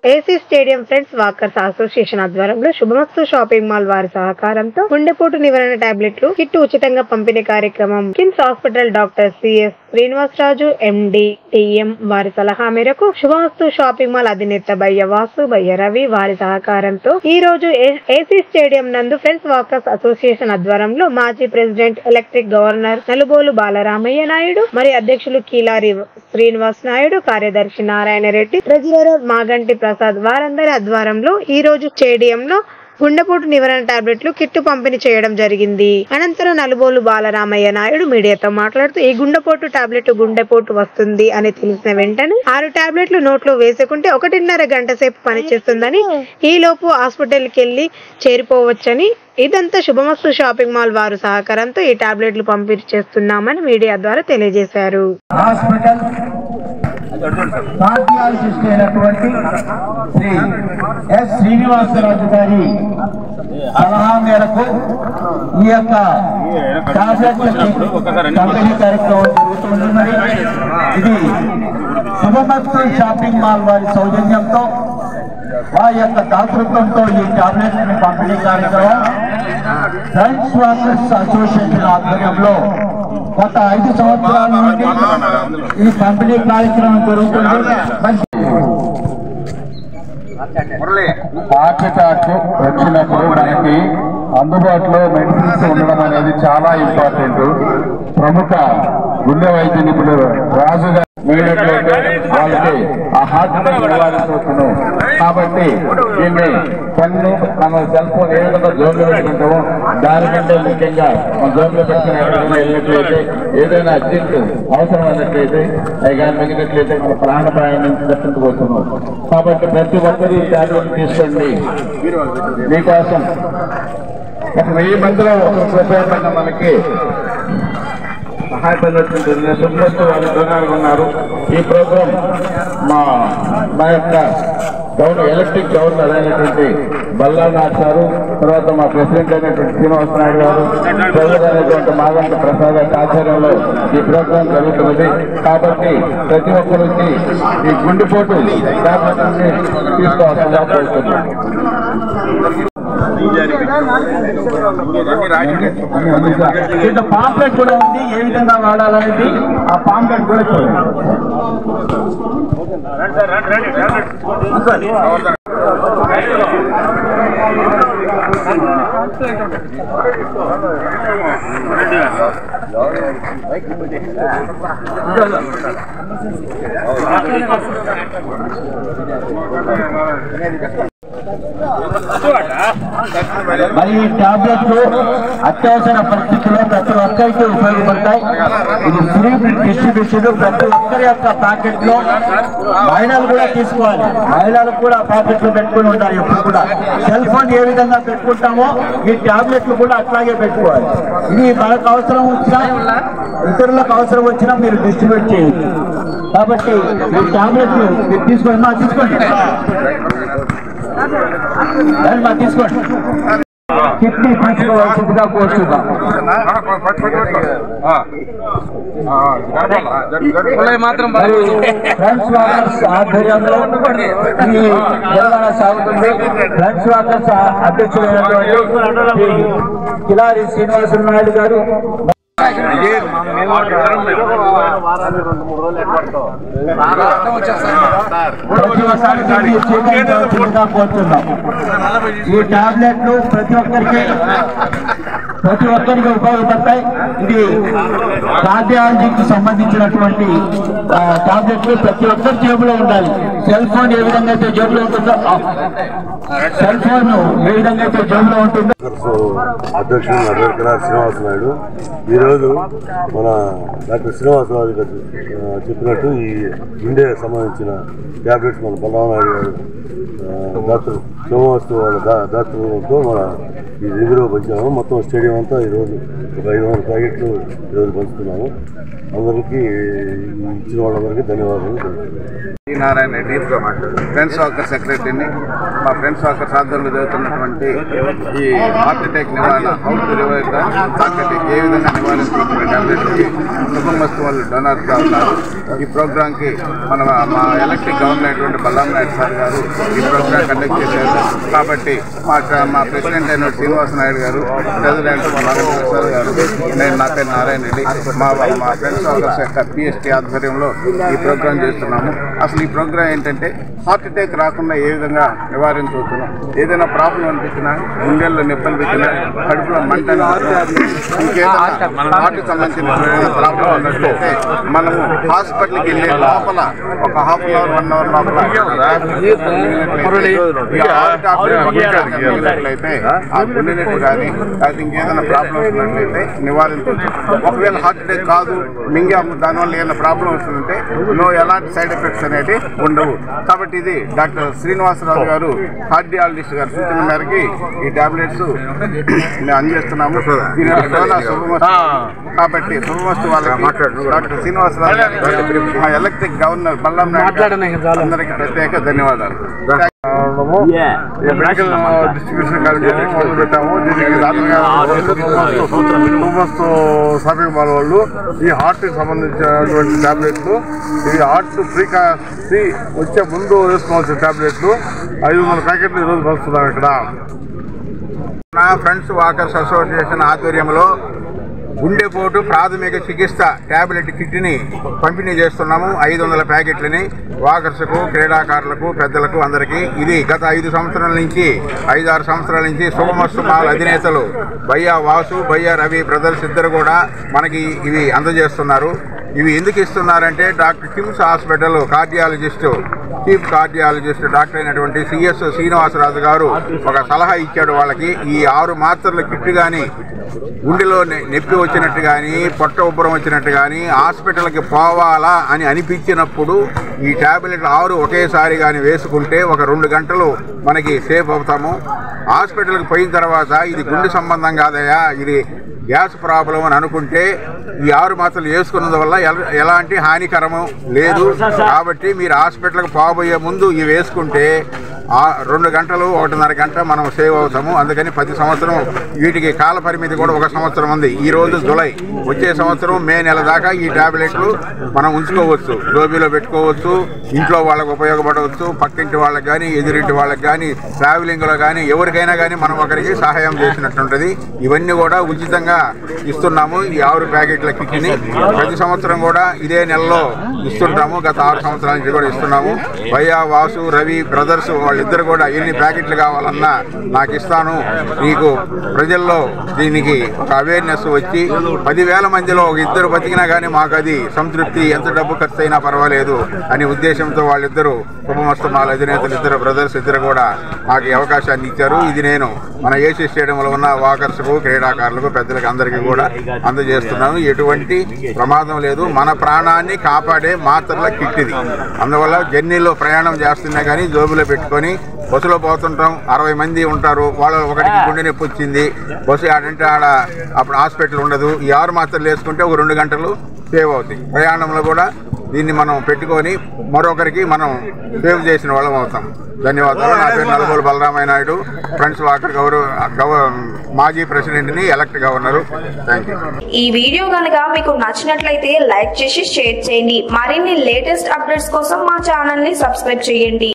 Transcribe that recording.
AC stadium friends walkers association ఆధ్వర్యంలో శుభమస్తు shopping mall వారి సహకారంతో గుండెపోటు నివారణ టాబ్లెట్లు కిట్టు ఉచితంగా పంపిణీ కార్యక్రమం KIMS hospital doctor CS Srinivasaraju MD TM వారి సలహా మేరకు శుభమస్తు షాపింగ్ మాల్ అధినేత బయ్య వాసు బయ్య రవి వారి సహకారంతో ఈ రోజు ఏసీ స్టేడియం నందు ఫ్రెండ్స్ వాకర్స్ అసోసియేషన్ ఆధ్వర్యంలో మాజీ president electric governor Nalubolu Balaramayya Naidu మరి అధ్యక్షులు కీలారి శ్రీనివాస్ నాయుడు కార్యదర్శి నారాయణ రెడ్డి ట్రెజరర్ మాగంటి ప్రసాద్ వారందరి ఆధ్వర్యంలో ఈ రోజు స్టేడియంలో గుండెపోటు నివారణ టాబ్లెట్లు కిట్టు పంపిణీ చేయడం జరిగింది. అనంతరం నలుబోలు బాలరామయ్య నాయుడు మీడియాతో మాట్లాడుతూ ఈ గుండెపోటు టాబ్లెట్ గుండెపోటు వస్తుంది అని తెలిసిన వెంటనే 6 టాబ్లెట్లు నోట్లో వేసుకుంటే 1.5 గంట సేపు పనిచేస్తుందని ఈ లోపు హాస్పిటల్ కి వెళ్లి చేరిపోవచ్చని ఇదంతా శుభమస్తు షాపింగ్ మాల్ వారు సహకారంతో ఈ టాబ్లెట్లు పంపిణీ చేస్తున్నామని మీడియా ద్వారా తెలియజేశారు. శ్రీ ఎస్ శ్రీనివాసరాజు గారి సలహా మేరకు ఈ యొక్క పంపిణీ కార్యక్రమం జరుగుతుంది. మరి ఇది శుభమస్తు షాపింగ్ మాల్ వారి సౌజన్యంతో వారి యొక్క దాతృత్వంతో ఈ టాబ్లెట్స్ ని పంపిణీ కార్యక్రమం ఫ్రెండ్స్ వాకర్స్ అసోసియేషన్ ఆధ్వర్యంలో గత 5 సంవత్సరాల నుండి ఈ పంపిణీ కార్యక్రమం జరుగుతుంది. హార్ట్ అటాక్ వచ్చినప్పుడు మనకి అందుబాటులో మెడిసిన్స్ ఉండడం అనేది చాలా ఇంపార్టెంట్. ప్రముఖ గుండె వైద్య నిపుణులు రాజు గారు వాళ్ళకి ఆ హార్ట్ అటాక్ నివారించవచ్చును. కాబట్టి దీన్ని పెన్ను మన సెల్ ఫోన్ ఏ విధంగా జోన్లో పెట్టుకుంటామో దానికంటే ముఖ్యంగా మన జోన్లో పెట్టుకుని ఎక్కడైనా వెళ్ళినట్లయితే ఏదైనా అర్జెంట్ అవసరం అన్నట్లయితే అవి కానీ మిగిలినట్లయితే మన ప్రాణాపాయం నుంచి దర్శించబోతున్నాం. కాబట్టి ప్రతి ఒక్కరి టాబ్లెట్ తీసుకోండి. మీకోసం 1000 మందిలో ఉపయోగపడిన మనకి సహాయపడుతుంది. శుభమస్తు వారి డోనర్లు ఉన్నారు. ఈ ప్రోగ్రాం మా యొక్క ఎలక్ట్రిక్ గవర్నర్ అయినటువంటి బల్లానాథ్ గారు, తర్వాత మా ప్రెసిడెంట్ అయినటువంటి శ్రీనివాస నాయుడు గారు, ప్రెసిడెంట్ అయినటువంటి మాగంటి ప్రసాద్ గారి ఆధ్వర్యంలో ఈ ప్రోగ్రాం జరుగుతున్నది. కాబట్టి ప్రతి ఒక్కరికి ఈ గుండెపోటు టాబ్లెట్ని తీసుకోవాల్సిందిగా కోరుతున్నాం. పాంప్లెట్ కూడా ఉంది, ఏ విధంగా వాడాలనేది ఆ పాంప్లెట్ కూడా చూడండి. మరి ఈ టాబ్లెట్లు అత్యవసర పరిస్థితుల్లో ప్రతి ఒక్కరికి ఉపయోగపడతాయి. ఇది ఫ్రీ డిస్ట్రిబ్యూషన్. ప్రతి ఒక్కరి యొక్క ప్యాకెట్ లో మహిళలు కూడా తీసుకోవాలి. మహిళలకు కూడా ప్యాకెట్లు పెట్టుకుని ఉంటారు. ఎప్పుడు కూడా సెల్ ఫోన్ ఏ విధంగా పెట్టుకుంటామో ఈ టాబ్లెట్లు కూడా అట్లాగే పెట్టుకోవాలి. ఇది మనకు అవసరం వచ్చినా ఇతరులకు అవసరం వచ్చినా మీరు డిస్ట్రిబ్యూట్ చేయొచ్చు. కాబట్టి ఈ టాబ్లెట్లు మీరు తీసుకోండి. తీసుకోండి తీసుకోండి. కిడ్నీ తీసుకోవాల్సిందిగా కోరుతున్నాం. ఫ్రెండ్స్ వాకర్స్ ఆధ్వర్యంలో ఈ తెలంగాణ సాగుతుంది. ఫ్రెండ్స్ వాకర్స్ అధ్యక్షులైనటువంటి కిలారి శ్రీనివాస నాయుడు గారు కోరుతున్నాం. ఈ టాబ్లెట్లు ప్రతి ఒక్కరికి ఉపయోగపడతాయి. ఇది కార్డియాలజీకి సంబంధించినటువంటి టాబ్లెట్లు ప్రతి ఒక్కరి జేబులో ఉండాలి. సెల్ ఫోన్ ఏ విధంగా అయితే జేబులో ఉంటుందో అధ్యక్షుడు కిలారి శ్రీనివాస నాయుడు ఈరోజు మన డాక్టర్ శ్రీనివాసరావు గారు చెప్పినట్టు ఈ ఇండియా సంబంధించిన ట్యాబ్లెట్స్ మన బలరామనాయుడు గారు డాక్టర్ శుభమస్తు వాళ్ళ డాక్టర్లతో మన ఈ రింగులో పంచాము. మొత్తం స్టేడియం అంతా ఈరోజు ఒక 500 ప్యాకెట్లు ఈరోజు పంచుతున్నాము. అందరికీ ఇచ్చిన వాళ్ళందరికీ ధన్యవాదాలు. నారాయణ రెడ్డి ఫ్రెండ్స్ వాకర్ సెక్రటరీని. మా ఫ్రెండ్స్ వాకర్ సాధనలో జరుగుతున్నటువంటి ఈ హార్ట్ అటాక్ నివారణ ఏ విధంగా నివారించుకుంటున్న టాబ్లెట్కి శుభమస్తు వాళ్ళు డోనర్గా ఉన్నారు. ఈ ప్రోగ్రాంకి మా ఎలక్ట్రిక్ గవర్నర్ అయినటువంటి బల్లాం నాయుడు సార్ గారు ఈ ప్రోగ్రాం కండక్ట్ చేశారు. కాబట్టి మా ప్రెసిడెంట్ అయిన శ్రీనివాస నాయుడు గారు, ప్రెసిడెంట్ సార్ గారు, నా పేరు నారాయణ రెడ్డి, మా ఫ్రెండ్స్ వాకర్స్ యొక్క పిఎస్టీ ఆధ్వర్యంలో ఈ ప్రోగ్రాం చేస్తున్నాము. అసలు ఈ ప్రోగ్రాం ఏంటంటే హార్ట్ అటాక్ రాకుండా ఏ విధంగా నివారించవచ్చును, ఏదైనా ప్రాబ్లం అనిపించినా, గుండెల్లో నొప్పి అనిపించినా, కడుపులో మంట, ఇంకేదైనా హార్ట్కి సంబంధించిన ప్రాబ్లం ఉన్నట్లయితే మనము హాస్పిటల్కి వెళ్ళే లోపల ఒక హాఫ్ అన్ అవర్ 1 అవర్ లోపల అయితే ఆ గుండె నొప్పి కానీ అది ఇంకేదైనా ప్రాబ్లమ్స్ ఉన్నట్లయితే నివారించవచ్చు. ఒకవేళ హార్ట్ అటాక్ కాదు, మింగాము, దానివల్ల ఏదైనా ప్రాబ్లం వస్తుందంటే ఎలాంటి సైడ్ ఎఫెక్ట్స్ అనేవి ఉండవు. కాబట్టి ఇది డాక్టర్ శ్రీనివాసరాజు గారు కార్డియాలజిస్ట్ గారు సూచన మేరకి ఈ టాబ్లెట్స్ మేము అందజేస్తున్నాము. కాబట్టి శుభమస్తు వాళ్ళకి డాక్టర్ శ్రీనివాసరాజు గారికి మా ఎలక్ట్రిక్ గవర్నర్ బల్లాం నాయుడు అందరికీ ప్రత్యేక ధన్యవాదాలు. మెడికల్ డిస్ట్రిబ్యూషన్ కార్యక్రమం మొదలు పెట్టాము. దీనికి శుభమస్తు షాపింగ్ మాల్ వాళ్ళు ఈ హార్ట్కి సంబంధించినటువంటి టాబ్లెట్లు, ఈ హార్ట్ ఫ్రీ వచ్చే ముందు వేసుకోవాల్సిన టాబ్లెట్లు 500 ప్యాకెట్లు ఈరోజు పంచుతున్నాం. ఇక్కడ నా ఫ్రెండ్స్ వాకర్స్ అసోసియేషన్ ఆధ్వర్యంలో గుండెపోటు ప్రాథమిక చికిత్స టాబ్లెట్ కిట్ని పంపిణీ చేస్తున్నాము. 500 ప్యాకెట్లని వాకర్స్కు, క్రీడాకారులకు, పెద్దలకు అందరికీ. ఇది గత 5 సంవత్సరాల నుంచి 5-6 సంవత్సరాల నుంచి శుభమస్తు మాల్ అధినేతలు భయ్యా వాసు, భయ్యా రవి బ్రదర్స్ ఇద్దరు కూడా మనకి ఇవి అందజేస్తున్నారు. ఇవి ఎందుకు ఇస్తున్నారంటే doctor KIMS hospital cardiologist, chief cardiologist doctor అయినటువంటి సిఎస్ శ్రీనివాసరాజు గారు ఒక సలహా ఇచ్చాడు వాళ్ళకి. ఈ 6 మాత్రల కిట్ కానీ, గుండెలో నొప్పి వచ్చినట్టు కానీ, పొట్ట ఉబ్బరం వచ్చినట్టు కానీ, హాస్పిటల్కి పోవాలా అని అనిపించినప్పుడు ఈ టాబ్లెట్లు 6 ఒకేసారి కానీ వేసుకుంటే ఒక 2 గంటలు మనకి సేఫ్ అవుతాము. హాస్పిటల్కి పోయిన తర్వాత ఇది గుండె సంబంధం కాదయా, ఇది గ్యాస్ ప్రాబ్లం అని అనుకుంటే ఈ 6 మాత్రలు వేసుకున్నందు వల్ల ఎలాంటి హానికరము లేదు. కాబట్టి మీరు హాస్పిటల్కి పోబోయే ముందు ఇవి వేసుకుంటే 2 గంటలు 1.5 గంట మనం సేవ్ అవుతాము. అందుకని ప్రతి సంవత్సరం వీటికి కాల పరిమితి కూడా 1 సంవత్సరం ఉంది. ఈ రోజు జూలై, వచ్చే సంవత్సరం మే నెల దాకా ఈ టాబ్లెట్లు మనం ఉంచుకోవచ్చు, జోబీలో పెట్టుకోవచ్చు, ఇంట్లో వాళ్ళకు ఉపయోగపడవచ్చు, పక్కింటి వాళ్ళకి కానీ, ఎదురింటి వాళ్ళకి కానీ, ట్రావెలింగ్లో కానీ, ఎవరికైనా కానీ మనం ఒకరికి సహాయం చేసినట్టుంటుంది. ఇవన్నీ కూడా ఉచితంగా ఇస్తున్నాము. ఈ 6 ప్యాకెట్ల కిట్ని ప్రతి సంవత్సరం కూడా ఇదే నెలలో ఇస్తుంటాము. గత 6 సంవత్సరాల నుంచి కూడా ఇస్తున్నాము. భయ్యా వాసు, రవి బ్రదర్స్ వాళ్ళిద్దరు కూడా ఎన్ని ప్యాకెట్లు కావాలన్నా నాకు ఇస్తాను, నీకు ప్రజల్లో దీనికి ఒక అవేర్నెస్ వచ్చి 10,000 మందిలో ఒక 2 బతికినా కానీ మాకు అది సంతృప్తి, ఎంత డబ్బు ఖర్చు అయినా పర్వాలేదు అనే ఉద్దేశంతో వాళ్ళిద్దరూ శుభమస్తు మాల్ అధినేతలు ఇద్దరు బ్రదర్స్ ఇద్దరు కూడా నాకు ఈ అవకాశాన్ని ఇచ్చారు. ఇది నేను మన ఏసీ స్టేడియంలో ఉన్న వాకర్స్కు, క్రీడాకారులకు, పెద్దలకు అందరికీ కూడా అందజేస్తున్నాను. ఎటువంటి ప్రమాదం లేదు. మన ప్రాణాన్ని కాపాడే మాత్రల కిట్ ఇది. అందువల్ల జర్నీలో ప్రయాణం చేస్తున్నా కానీ జోబులో పెట్టుకొని బస్సులో పోతుంటాం, 60 మంది ఉంటారు, వాళ్ళ ఒకటికి గుండె నొప్పి వచ్చింది, బస్సు ఆడంటే అప్పుడు హాస్పిటల్ ఉండదు. ఈ 6 మాత్రలు వేసుకుంటే ఒక 2 గంటలు సేవ్ అవుతాయి. ప్రయాణంలో కూడా దీన్ని మనం పెట్టుకొని మరొకరికి మనం సేవ్ చేసిన వాళ్ళం అవుతాం. ధన్యవాదాలు. నా పేరు నలుగోలు బలరామయ్య నాయుడు, ఫ్రెండ్స్ వాకర్ మాజీ ప్రెసిడెంట్ని, ఎలక్ట్ గవర్నరు. Thank you. ఈ వీడియో కనుక మీకు నచ్చినట్లయితే లైక్ చేసి షేర్ చేయండి. మరిన్ని లేటెస్ట్ అప్డేట్స్ కోసం మా ఛానల్ ని సబ్స్క్రైబ్ చేయండి.